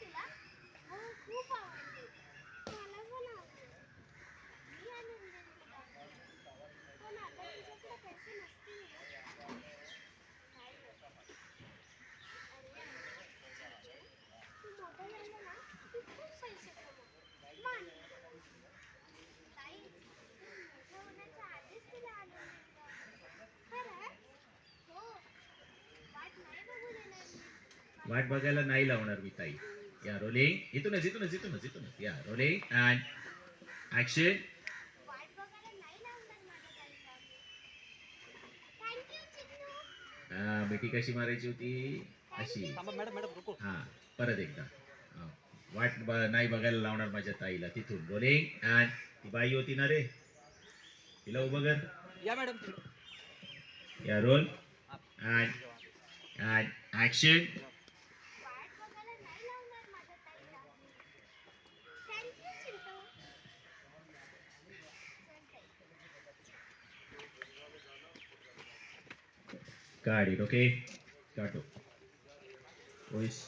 तुला? हो, खूप आवडली. मला पण आवडली. मी आणून देईन तुला. पण आता तुझ्याकडे पैसे नसतील ना? नाही गं. अरे ठीक आहे. तू मोठं झालं ना की खूप पैसे कमव. मग आणून देईन. ताई, मी मोठं होण्याच्या आधीच तुला आणून देईन गं. खरंच? हो. वाट नाही बघू देणार मी. वाट बघायला नाही लावणार मी ताई. या रोलिंग, इथूनच या रोलिंग अँड ऍक्शन. वाट बघायला नाही लावणार माझ्या ताईला मी. थँक्यू चिन्नू. हा, मिठी कशी मारायची होती? अशी. थँक्यू थांबा मॅडम मॅडम चिन्नू. रुको. हा, परत एकदा. हा. नाही बघायला लावणार माझ्या ताईला. तिथून रोलिंग अँड ती बाई होती ना रे, तिला उभं कर. या मॅडम. या रोल अँड ऍक्शन. वाट बघायला नाही लावणार माझ्या ताईला मी. थँक्यू चिन्नू. चल ताई. Got it, okay? Got it. Voice.